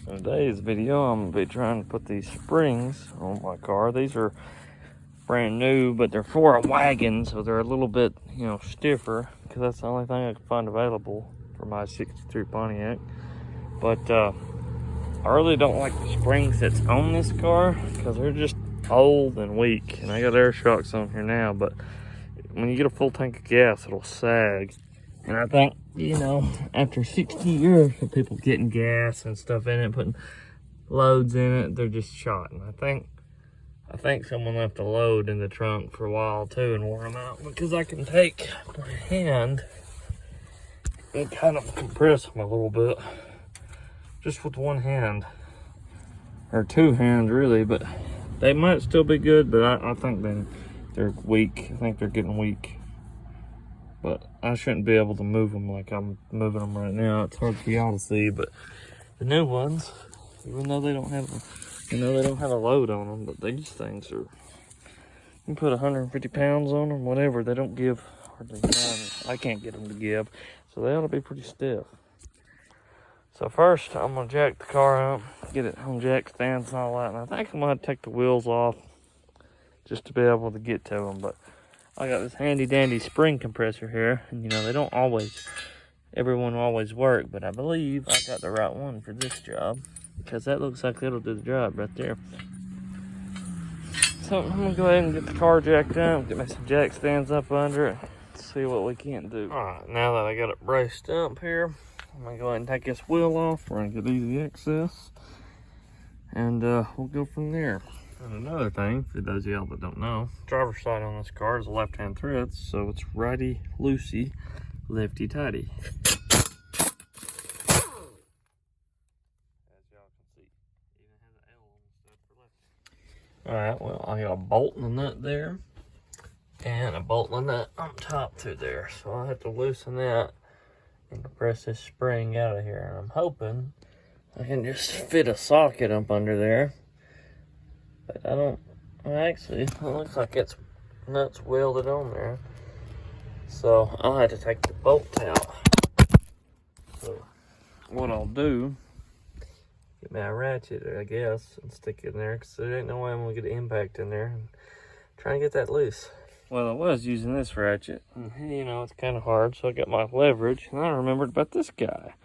In today's video, I'm going to be trying to put these springs on my car. These are brand new, but they're for a wagon, so they're a little bit, stiffer, because that's the only thing I could find available for my 63 Pontiac. But I really don't like the springs that's on this car, because they're just old and weak. And I got air shocks on here now, but when you get a full tank of gas, it'll sag. And I think, after 60 years of people getting gas and stuff in it, putting loads in it, they're just shot. And I think someone left a load in the trunk for a while too and wore them out, because I can take my hand and kind of compress them a little bit just with one hand, or two hands really, but they might still be good, but I think they're weak. I think they're getting weak. But I shouldn't be able to move them like I'm moving them right now. It's hard for y'all to see, but the new ones, even though they don't have a load on them, but these things are, you can put 150 pounds on them, whatever. They don't give hardly none. I can't get them to give, so they ought to be pretty stiff. So first, I'm gonna jack the car up, get it on jack stands and all that, and I think I'm gonna take the wheels off just to be able to get to them. But I got this handy dandy spring compressor here, and they don't always, everyone will always work, but I believe I got the right one for this job, because that looks like it'll do the job right there. So I'm gonna go ahead and get the car jacked up, get me some jack stands up under it, see what we can do. All right, now that I got it braced up here, I'm gonna go ahead and take this wheel off. We're gonna get easy access, and we'll go from there. And another thing, for those of y'all that don't know, driver's side on this car is a left-hand thread, so it's righty-loosey, lefty-tighty. As y'all can see, even has an L on the stud for lefty. Alright, well, I got a bolt and a nut there, and a bolt and a nut on top through there, so I'll have to loosen that and compress this spring out of here. And I'm hoping I can just fit a socket up under there. But I don't, actually, it looks like it's nuts welded on there. So I'll have to take the bolt out. So what I'll do, get my ratchet, I guess, and stick it in there, because there ain't no way I'm gonna get an impact in there and try and get that loose. Well, I was using this ratchet, and it's kind of hard, so I got my leverage, and I remembered about this guy.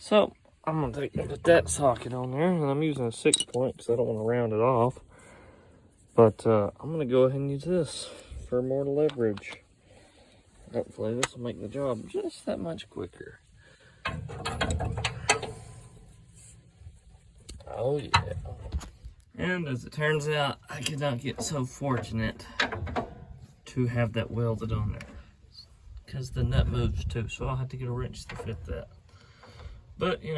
So I'm gonna put that socket on there, and I'm using a 6-point because I don't want to round it off. But I'm gonna go ahead and use this for more leverage. Hopefully this will make the job just that much quicker. Oh yeah. And as it turns out, I could not get so fortunate to have that welded on there, because the nut moves too, so I'll have to get a wrench to fit that. But it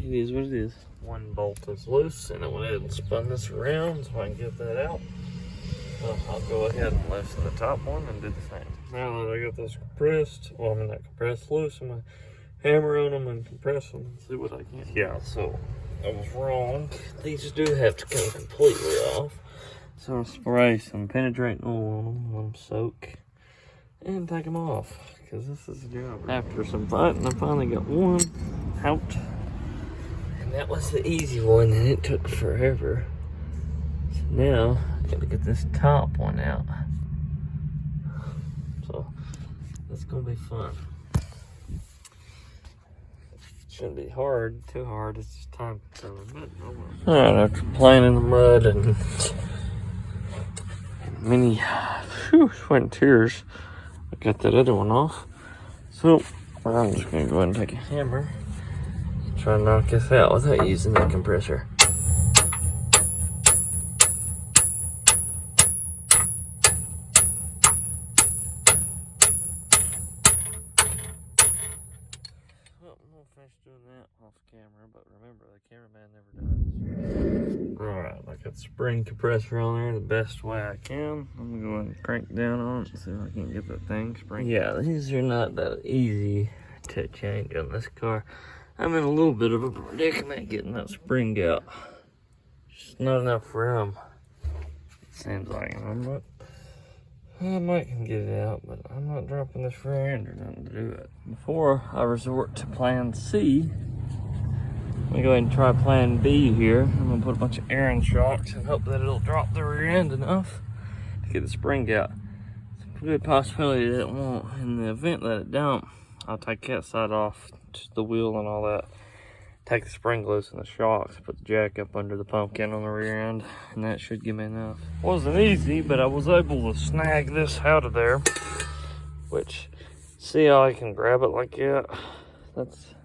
is what it is. One bolt is loose, and I went ahead and spun this around so I can get that out. So I'll go ahead and loosen the top one and do the same. Now that I got this compressed, well, not compressed, loose, I'm gonna hammer on them and compress them and see what I can. Yeah, so I was wrong. These do have to come completely off. So I'll spray some penetrating oil on them, let them soak, and take them off, because this is the job. After some fighting, I finally got one out. And that was the easy one, and it took forever. So now, I gotta get this top one out. So, that's gonna be fun. Shouldn't be hard, too hard, it's just time consuming. Alright, after playing in the mud and many sweat and tears, I got that other one off. So, I'm just gonna go ahead and take a hammer, try to knock this out without using the compressor. Well, I'm gonna finish doing that off camera, but remember, the cameraman never does. Alright, I got the spring compressor on there the best way I can. I'm gonna go ahead and crank down on it and see if I can get that thing spring. Yeah, these are not that easy to change on this car. I'm in a little bit of a predicament getting that spring out. Just not enough room, it seems like. I might can get it out, but I'm not dropping this rear end or nothing to do it. Before I resort to plan C, Let me go ahead and try plan B here. I'm gonna put a bunch of Allen shocks and hope that it'll drop the rear end enough to get the spring out. It's a good possibility that it won't. In the event that it don't, I'll take that side off, just the wheel and all that. Take the spring loose and the shocks, put the jack up under the pumpkin on the rear end, and that should give me enough. Wasn't easy, but I was able to snag this out of there, which, see how I can grab it like that? That's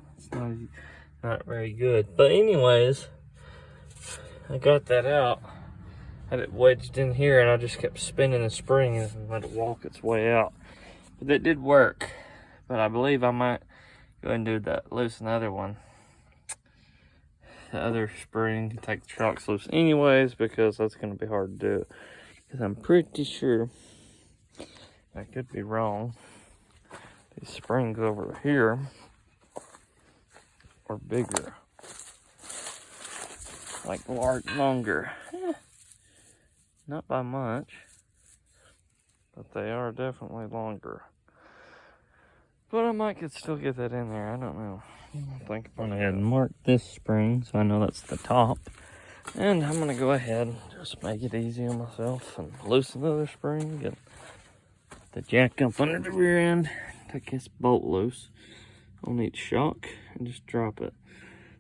not very good. But anyways, I got that out. Had it wedged in here, and I just kept spinning the spring and let it walk its way out. But that did work. But I believe I might go ahead and do that, loosen the other one. The other spring, take the shocks loose anyways, because that's going to be hard to do. Because I'm pretty sure, I could be wrong, these springs over here are bigger. Like longer. Not by much, but they are definitely longer. But I might still get that in there, I don't know. I think I'm gonna go ahead and mark this spring so I know that's the top. And I'm gonna go ahead and just make it easy on myself and loosen the other spring, get the jack up under the rear end, take this bolt loose on each shock and just drop it.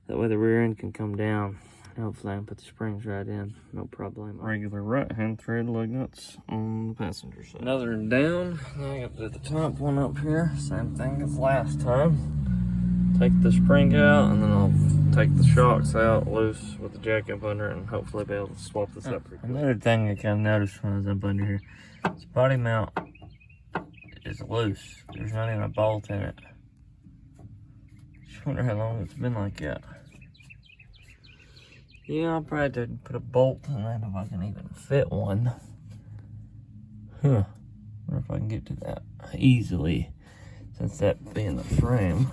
That way the rear end can come down. Hopefully I can put the springs right in, no problem. Regular right hand thread lug nuts on the passenger side. Another one down, now I got the top one up here. Same thing as last time. Take the spring out and then I'll take the shocks out loose with the jack up under it and hopefully be able to swap this up pretty quick. Another thing I kind of noticed when I was up under here, this body mount is loose. There's not even a bolt in it. Just wonder how long it's been like that. Yeah, I'll probably didn't put a bolt in that if I can even fit one. Huh. Wonder if I can get to that easily, since that being the frame.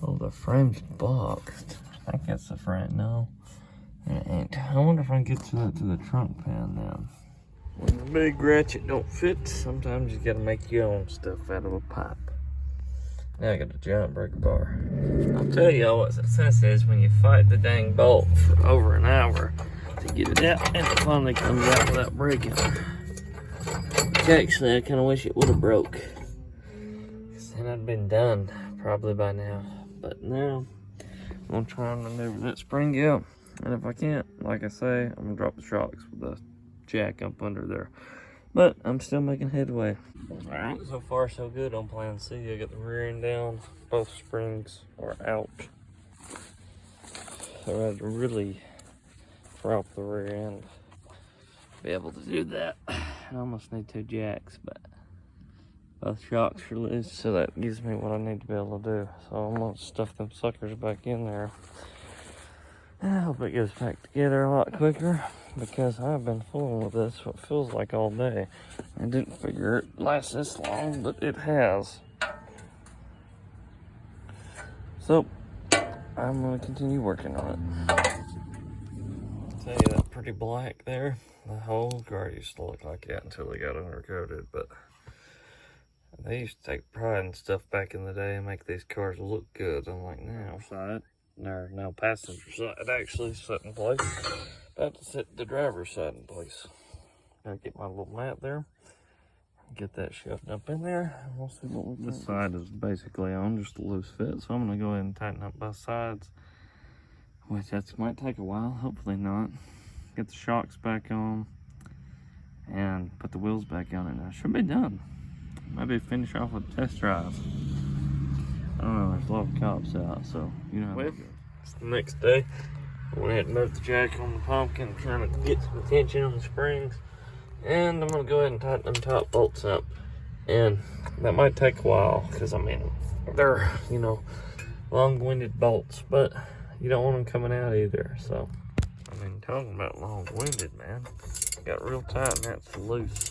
Oh, the frame's boxed. I think that's the frame. No, it ain't. I wonder if I can get to that to the trunk pan now. When the big ratchet don't fit, sometimes you gotta make your own stuff out of a pipe. Now I got a giant breaker bar. I'll tell y'all what success is when you fight the dang bolt for over an hour to get it out, and it finally comes out without breaking. Which actually, I kind of wish it would have broke. Because then I'd been done probably by now. But now, I'm gonna try and maneuver that spring out. And if I can't, like I say, I'm gonna drop the shocks with the jack up under there. But I'm still making headway. Alright, so far so good on plan C. I got the rear end down, both springs are out. So I had to really drop the rear end to be able to do that. I almost need 2 jacks, but both shocks are loose, so that gives me what I need to be able to do. So I'm gonna stuff them suckers back in there. And I hope it goes back together a lot quicker, because I've been fooling with this what feels like all day. I didn't figure it lasts this long, but it has. So I'm gonna continue working on it. I'll tell you, that pretty black there, the whole car used to look like that until they got undercoated. But they used to take pride in stuff back in the day and make these cars look good. I'm like, now side, or now passenger side actually set in place. About to set the driver's side in place. Gotta get my little mat there. Get that shoved up in there. And we'll see what we can. This side is basically on just a loose fit, so I'm gonna go ahead and tighten up both sides. Which that might take a while, hopefully not. Get the shocks back on and put the wheels back on it. Now should be done. Maybe finish off with a test drive. I don't know, there's a lot of cops out, so you know. Well, it's the next day. I went ahead and moved the jack on the pumpkin, trying to get some tension on the springs. And I'm gonna go ahead and tighten them top bolts up. And that might take a while, because I mean, they're, you know, long-winded bolts, but you don't want them coming out either, so. I mean, talking about long-winded, man. Got real tight and that's loose.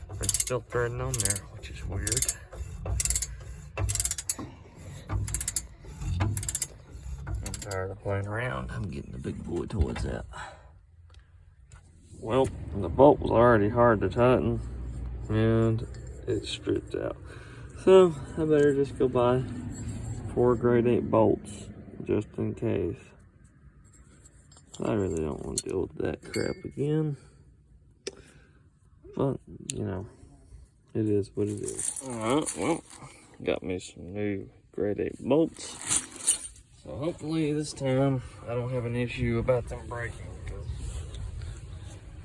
But it's still threading on there, which is weird. I'm tired of playing around. I'm getting the big boy toys out. Well, the bolt was already hard to tighten, and it stripped out. So I better just go buy 4 grade 8 bolts, just in case. I really don't want to deal with that crap again. But, you know, it is what it is. Alright, well, got me some new grade 8 bolts. So hopefully this time I don't have an issue about them breaking, because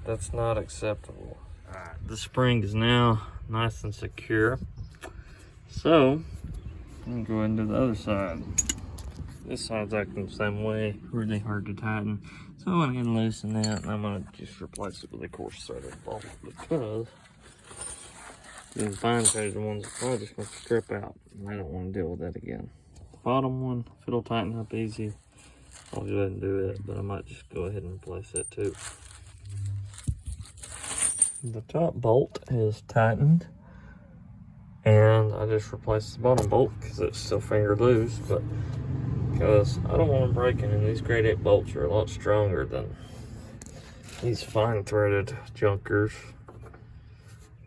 that's not acceptable. Alright, the spring is now nice and secure. So, I'm going to go into the other side. This side's acting the same way, really hard to tighten. So I'm going to loosen that, and I'm going to just replace it with a coarse threaded bolt, because the fine threaded ones are probably just going to strip out, and I don't want to deal with that again. The bottom one, if it'll tighten up easy, I'll go ahead and do it, but I might just go ahead and replace that too. The top bolt is tightened, and I just replaced the bottom bolt because it's still finger loose, but because I don't want them breaking, and these grade 8 bolts are a lot stronger than these fine threaded junkers.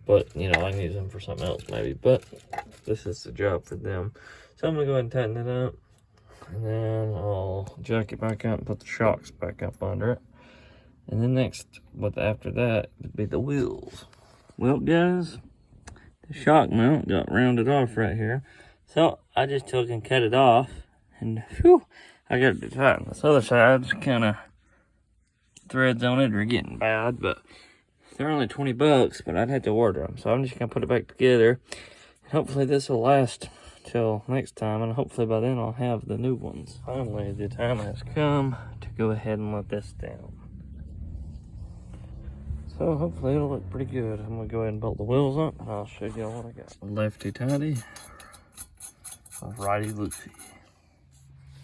But, you know, I can use them for something else maybe, but this is the job for them. So I'm going to go ahead and tighten it up, and then I'll jack it back up and put the shocks back up under it. And then next, but after that, would be the wheels. Well, guys, the shock mount got rounded off right here. So I just took and cut it off, and whew, I got it to tighten. This other side's kind of threads on it are getting bad, but they're only 20 bucks, but I'd have to order them. So I'm just gonna put it back together, and hopefully this will last till next time, and hopefully by then I'll have the new ones. Finally, the time has come to go ahead and let this down. So hopefully it'll look pretty good. I'm gonna go ahead and bolt the wheels up, and I'll show you what I got. Lefty tighty, righty loosey.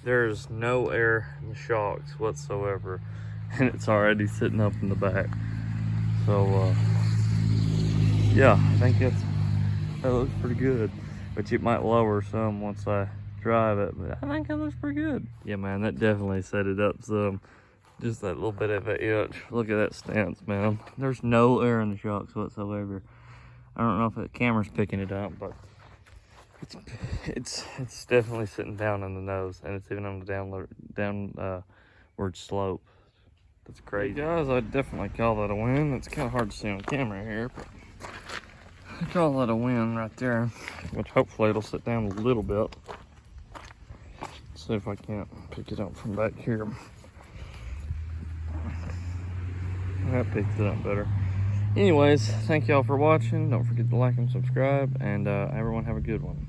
There's no air in the shocks whatsoever, and it's already sitting up in the back. So yeah, I think that looks pretty good, but it might lower some once I drive it, but I think that looks pretty good. Yeah, man, that definitely set it up some. Just that little bit of an itch. Look at that stance, man. There's no air in the shocks whatsoever. I don't know if the camera's picking it up, but it's definitely sitting down in the nose, and it's even on the downward slope. That's crazy. Guys, I'd definitely call that a win. It's kind of hard to see on camera here, but I call that a win right there, which hopefully it'll sit down a little bit. Let's see if I can't pick it up from back here. That picked it up better. Anyways, thank y'all for watching. Don't forget to like and subscribe, and everyone have a good one.